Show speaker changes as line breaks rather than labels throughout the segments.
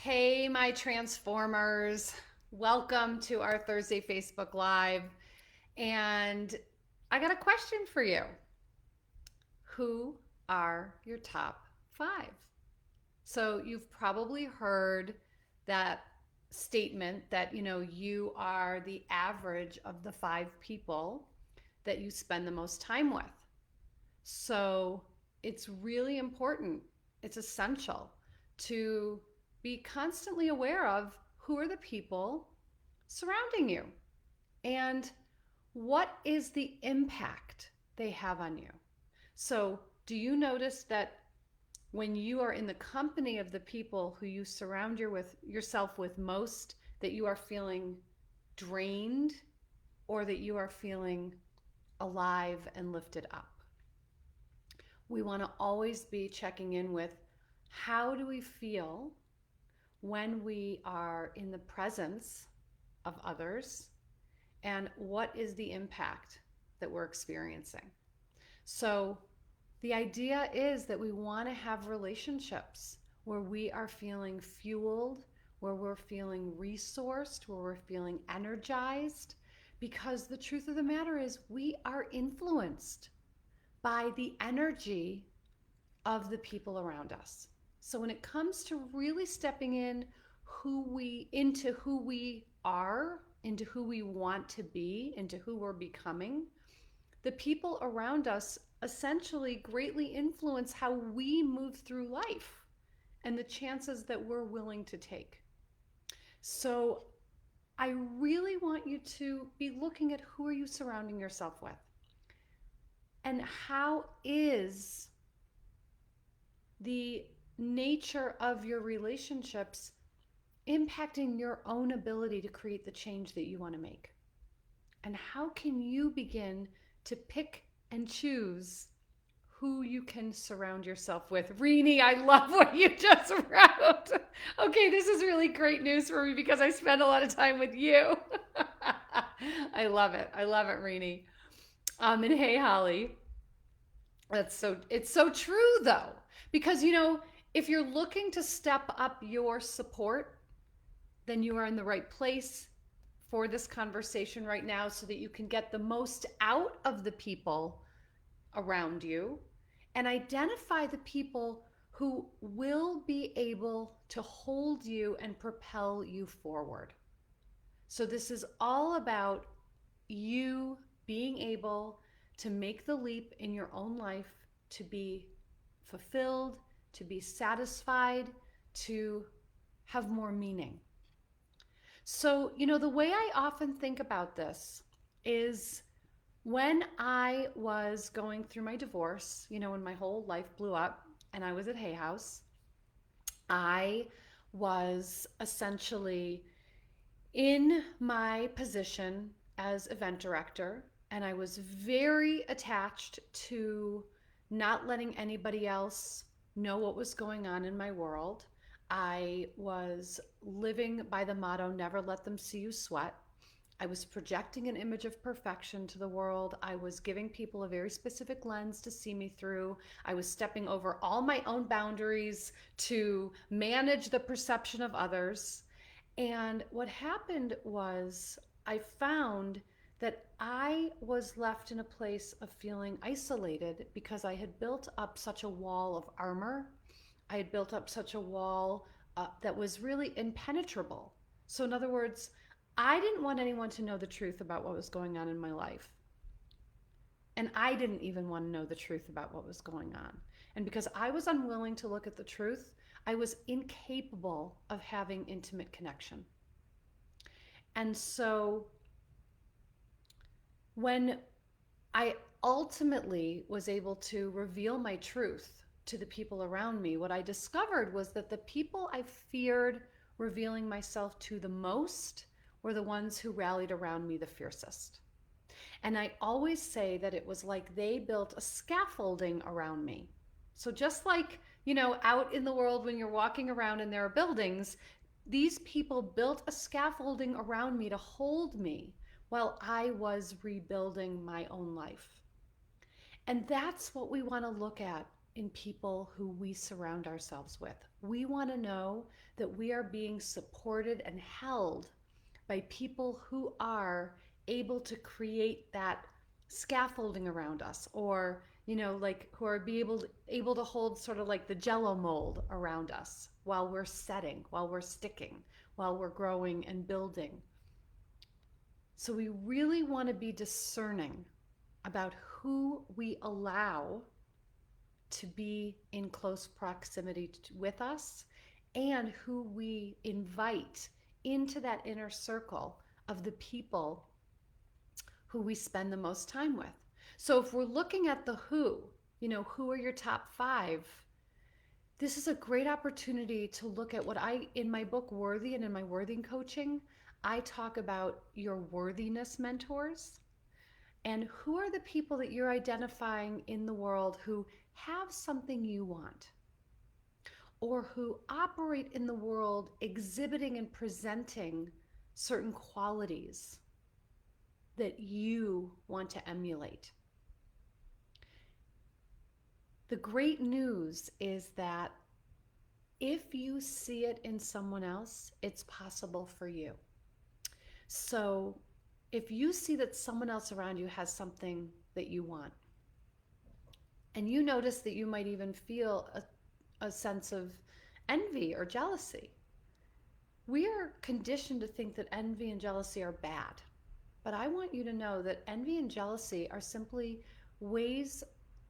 Hey, my Transformers. Welcome to our Thursday Facebook Live. And I got a question for you. Who are your top five? So you've probably heard that statement that, you are the average of the five people that you spend the most time with. So it's really important, it's essential to be constantly aware of who are the people surrounding you and what is the impact they have on you. So, do you notice that when you are in the company of the people who you surround yourself with most, that you are feeling drained or that you are feeling alive and lifted up? We want to always be checking in with how do we feel when we are in the presence of others and what is the impact that we're experiencing. So, the idea is that we want to have relationships where we are feeling fueled, where we're feeling resourced, where we're feeling energized, because the truth of the matter is we are influenced by the energy of the people around us. So when it comes to really stepping in into who we are, into who we want to be, into who we're becoming, the people around us essentially greatly influence how we move through life and the chances that we're willing to take. So I really want you to be looking at who are you surrounding yourself with and how is the nature of your relationships impacting your own ability to create the change that you want to make? And how can you begin to pick and choose who you can surround yourself with? Renee, I love what you just wrote. Okay, this is really great news for me because I spend a lot of time with you. I love it. I love it, Renee. And hey, Holly, it's so true though. Because if you're looking to step up your support, then you are in the right place for this conversation right now so that you can get the most out of the people around you and identify the people who will be able to hold you and propel you forward. So, this is all about you being able to make the leap in your own life to be fulfilled, to be satisfied, to have more meaning. So, the way I often think about this is when I was going through my divorce, when my whole life blew up and I was at Hay House, I was essentially in my position as event director, and I was very attached to not letting anybody else know what was going on in my world. I was living by the motto, never let them see you sweat. I was projecting an image of perfection to the world. I was giving people a very specific lens to see me through. I was stepping over all my own boundaries to manage the perception of others. And what happened was I found that I was left in a place of feeling isolated because I had built up such a wall of armor. I had built up such a wall that was really impenetrable. So, in other words, I didn't want anyone to know the truth about what was going on in my life. And I didn't even want to know the truth about what was going on. And because I was unwilling to look at the truth, I was incapable of having intimate connection. And so when I ultimately was able to reveal my truth to the people around me, what I discovered was that the people I feared revealing myself to the most were the ones who rallied around me the fiercest. And I always say that it was like they built a scaffolding around me. So just like, out in the world when you're walking around and there are buildings, these people built a scaffolding around me to hold me while I was rebuilding my own life. And that's what we want to look at in people who we surround ourselves with. We want to know that we are being supported and held by people who are able to create that scaffolding around us, or like who are able to hold sort of like the jello mold around us while we're setting, while we're sticking, while we're growing and building. So we really want to be discerning about who we allow to be in close proximity with us, and who we invite into that inner circle of the people who we spend the most time with. So if we're looking at the who are your top 5? This is a great opportunity to look at what in my book Worthy and in my worthy coaching, I talk about your worthiness mentors. And who are the people that you're identifying in the world who have something you want, or who operate in the world exhibiting and presenting certain qualities that you want to emulate? The great news is that if you see it in someone else, it's possible for you. So if you see that someone else around you has something that you want, and you notice that you might even feel a sense of envy or jealousy, we are conditioned to think that envy and jealousy are bad. But I want you to know that envy and jealousy are simply ways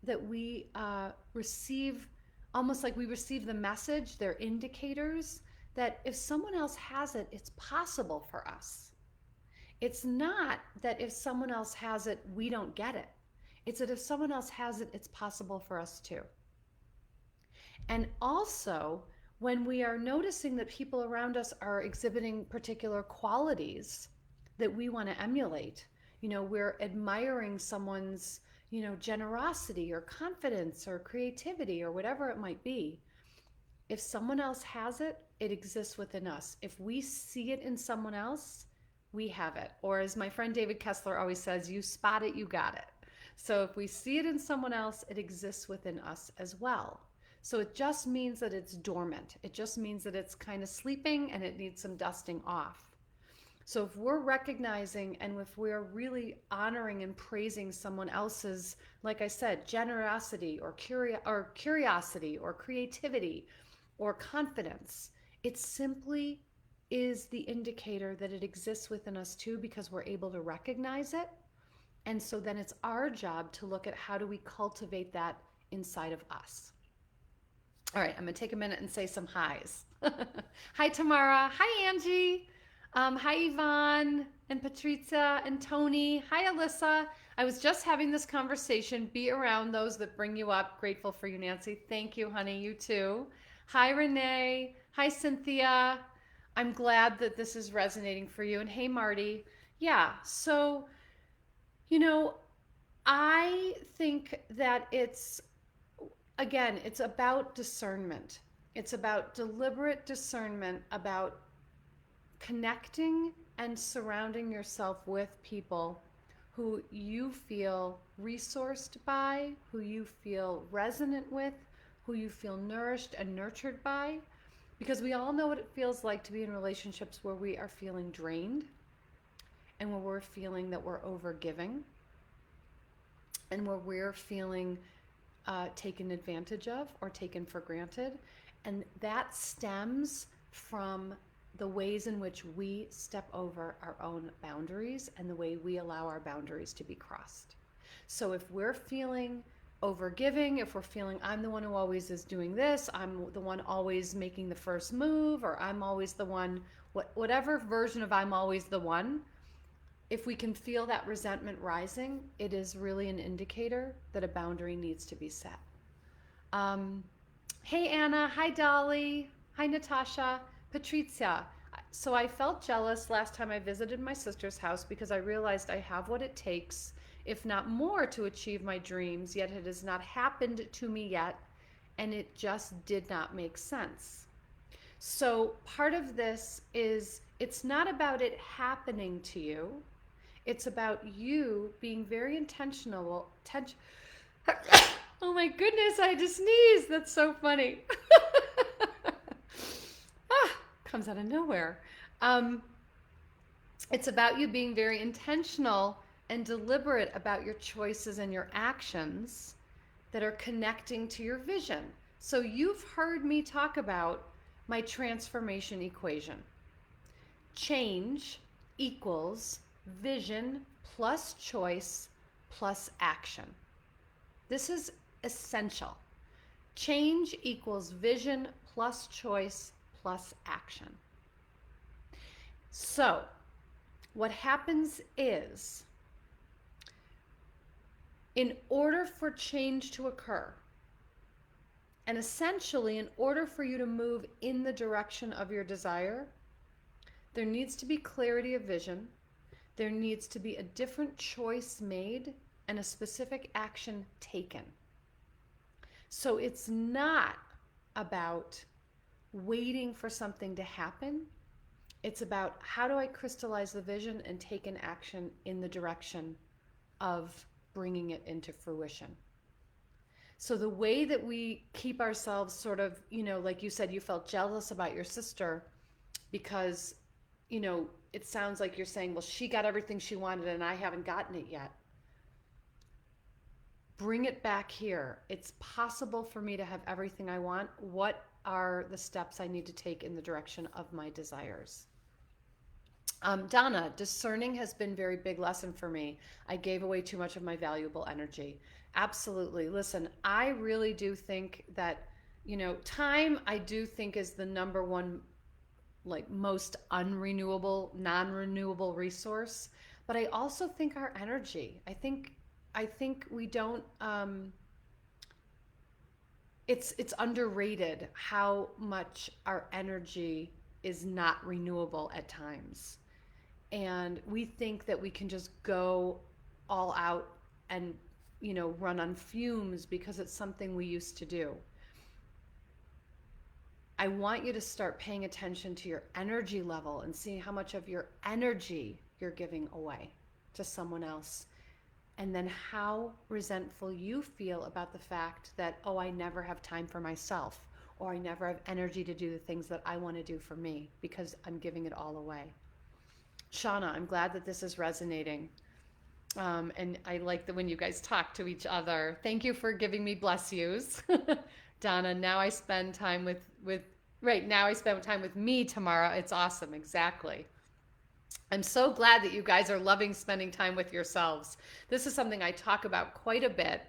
that we receive, almost like we receive the message. They're indicators that if someone else has it, it's possible for us. It's not that if someone else has it, we don't get it. It's that if someone else has it, it's possible for us too. And also, when we are noticing that people around us are exhibiting particular qualities that we want to emulate, we're admiring someone's, generosity or confidence or creativity or whatever it might be. If someone else has it, it exists within us. If we see it in someone else, we have it. Or as my friend David Kessler always says, you spot it, you got it. So if we see it in someone else, it exists within us as well. So it just means that it's dormant. It just means that it's kind of sleeping and it needs some dusting off. So if we're recognizing and if we're really honoring and praising someone else's, like I said, generosity or curiosity or creativity or confidence, it simply is the indicator that it exists within us too, because we're able to recognize it. And so then it's our job to look at how do we cultivate that inside of us. All right, I'm going to take a minute and say some highs. Hi, Tamara. Hi, Angie. Hi, Yvonne and Patrizia and Tony. Hi, Alyssa. I was just having this conversation. Be around those that bring you up. Grateful for you, Nancy. Thank you, honey. You too. Hi, Renee. Hi, Cynthia. I'm glad that this is resonating for you. And hey, Marty. Yeah, so, I think that it's about discernment. It's about deliberate discernment, about connecting and surrounding yourself with people who you feel resourced by, who you feel resonant with, who you feel nourished and nurtured by. Because we all know what it feels like to be in relationships where we are feeling drained and where we're feeling that we're overgiving and where we're feeling taken advantage of or taken for granted. And that stems from the ways in which we step over our own boundaries and the way we allow our boundaries to be crossed. So if we're feeling overgiving, if we're feeling I'm the one who always is doing this, I'm the one always making the first move, or I'm always the one, whatever version of I'm always the one, if we can feel that resentment rising, it is really an indicator that a boundary needs to be set. Hey, Anna. Hi, Dolly. Hi, Natasha. Patrizia. So I felt jealous last time I visited my sister's house because I realized I have what it takes, if not more, to achieve my dreams, yet it has not happened to me yet, and it just did not make sense. So part of this is, it's not about it happening to you. It's about you being very intentional. Oh my goodness, I just sneezed. That's so funny. Comes out of nowhere. Um, it's about you being very intentional and deliberate about your choices and your actions that are connecting to your vision. So you've heard me talk about my transformation equation. Change equals vision plus choice plus action. This is essential. Change equals vision plus choice plus action. So, what happens is, in order for change to occur, and essentially in order for you to move in the direction of your desire, there needs to be clarity of vision, there needs to be a different choice made, and a specific action taken. So it's not about waiting for something to happen. It's about, how do I crystallize the vision and take an action in the direction of bringing it into fruition. So the way that we keep ourselves sort of, like you said, you felt jealous about your sister because, it sounds like you're saying, well, she got everything she wanted and I haven't gotten it yet. Bring it back here. It's possible for me to have everything I want. What are the steps I need to take in the direction of my desires? Donna, discerning has been a very big lesson for me. I gave away too much of my valuable energy. Absolutely. Listen, I really do think that, time I do think is the number one, like, most unrenewable, non-renewable resource. But I also think our energy. I think we don't. It's underrated how much our energy is not renewable at times. And we think that we can just go all out and run on fumes because it's something we used to do. I want you to start paying attention to your energy level and seeing how much of your energy you're giving away to someone else, and then how resentful you feel about the fact that, oh, I never have time for myself, or I never have energy to do the things that I want to do for me because I'm giving it all away. Shauna, I'm glad that this is resonating. And I like that when you guys talk to each other. Thank you for giving me bless yous. Donna, now I spend time right now I spend time with me tomorrow. It's awesome. Exactly. I'm so glad that you guys are loving spending time with yourselves. This is something I talk about quite a bit.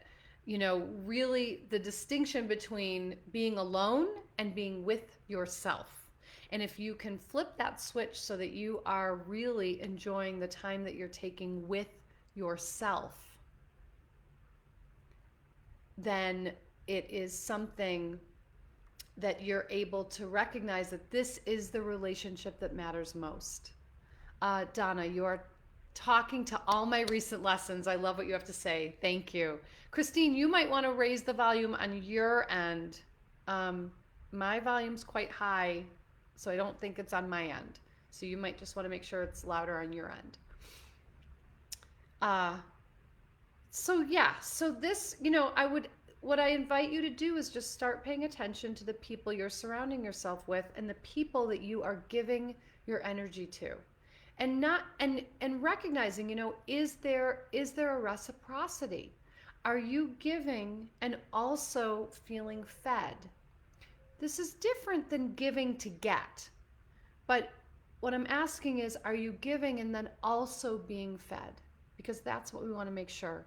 Really the distinction between being alone and being with yourself. And if you can flip that switch so that you are really enjoying the time that you're taking with yourself, then it is something that you're able to recognize that this is the relationship that matters most. Donna, you're talking to all my recent lessons. I love what you have to say. Thank you. Christine, you might want to raise the volume on your end. My volume's quite high, so I don't think it's on my end. So you might just want to make sure it's louder on your end. So this, what I invite you to do is just start paying attention to the people you're surrounding yourself with and the people that you are giving your energy to. And recognizing, is there a reciprocity? Are you giving and also feeling fed? This is different than giving to get. But what I'm asking is, are you giving and then also being fed? Because that's what we want to make sure.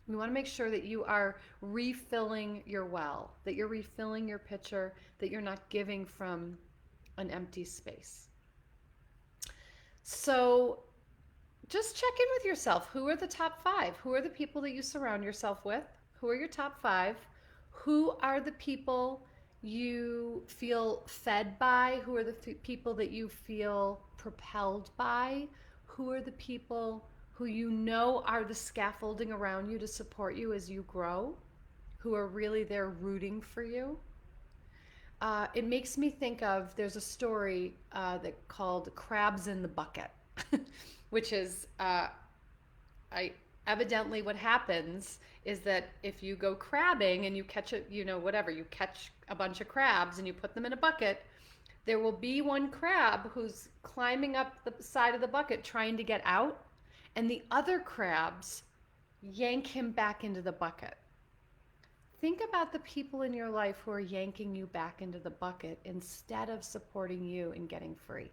We want to make sure that you are refilling your well, that you're refilling your pitcher, that you're not giving from an empty space. So just check in with yourself. Who are the top 5? Who are the people that you surround yourself with? Who are your top 5? Who are the people you feel fed by? Who are the people that you feel propelled by? Who are the people who are the scaffolding around you to support you as you grow? Who are really there rooting for you? It makes me think of, there's a story that called Crabs in the Bucket, which is, evidently what happens is that if you go crabbing and you catch you catch a bunch of crabs and you put them in a bucket, There will be one crab who's climbing up the side of the bucket trying to get out, and the other crabs yank him back into the bucket. Think about the people in your life who are yanking you back into the bucket instead of supporting you in getting free.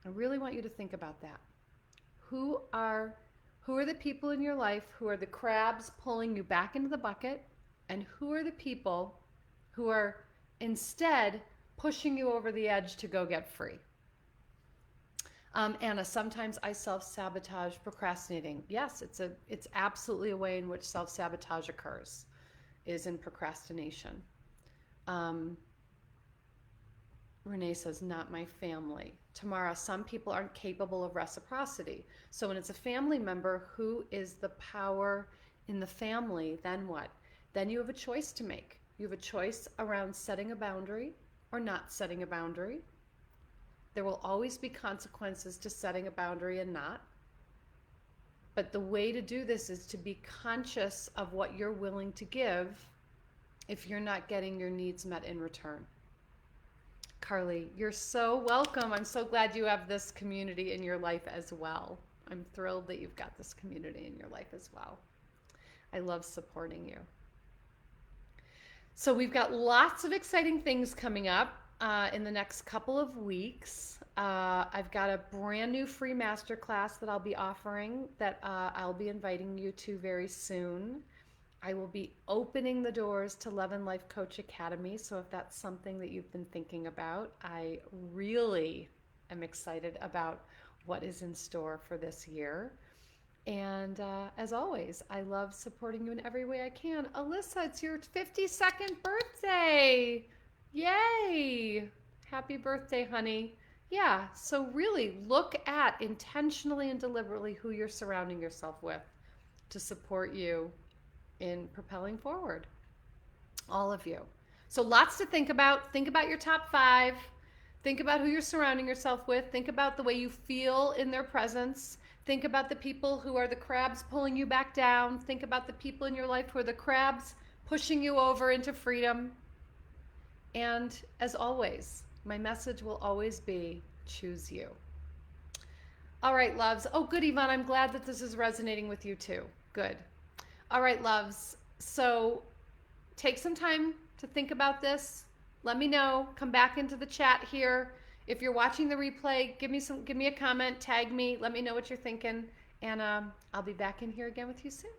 I really want you to think about that. Who are the people in your life who are the crabs pulling you back into the bucket, and who are the people who are instead pushing you over the edge to go get free? Anna, sometimes I self-sabotage procrastinating. Yes, it's absolutely a way in which self-sabotage occurs, is in procrastination. Renee says, not my family. Tamara, some people aren't capable of reciprocity. So when it's a family member who is the power in the family, then what? Then you have a choice to make. You have a choice around setting a boundary or not setting a boundary. There will always be consequences to setting a boundary and not. But the way to do this is to be conscious of what you're willing to give if you're not getting your needs met in return. Carly, you're so welcome. I'm so glad you have this community in your life as well. I'm thrilled that you've got this community in your life as well. I love supporting you. So we've got lots of exciting things coming up in the next couple of weeks. I've got a brand new free masterclass that I'll be offering that I'll be inviting you to very soon. I will be opening the doors to Levin Life Coach Academy. So if that's something that you've been thinking about, I really am excited about what is in store for this year. And as always, I love supporting you in every way I can. Alyssa, it's your 52nd birthday. Yay! Happy birthday, honey. Yeah, so really look at intentionally and deliberately who you're surrounding yourself with to support you in propelling forward. All of you. So lots to think about. Think about your top 5. Think about who you're surrounding yourself with. Think about the way you feel in their presence. Think about the people who are the crabs pulling you back down. Think about the people in your life who are the crabs pushing you over into freedom. And as always, my message will always be, choose you. All right, loves. Oh, good, Yvonne. I'm glad that this is resonating with you too. Good. All right, loves. So take some time to think about this. Let me know. Come back into the chat here. If you're watching the replay, give me a comment, tag me, let me know what you're thinking, and I'll be back in here again with you soon.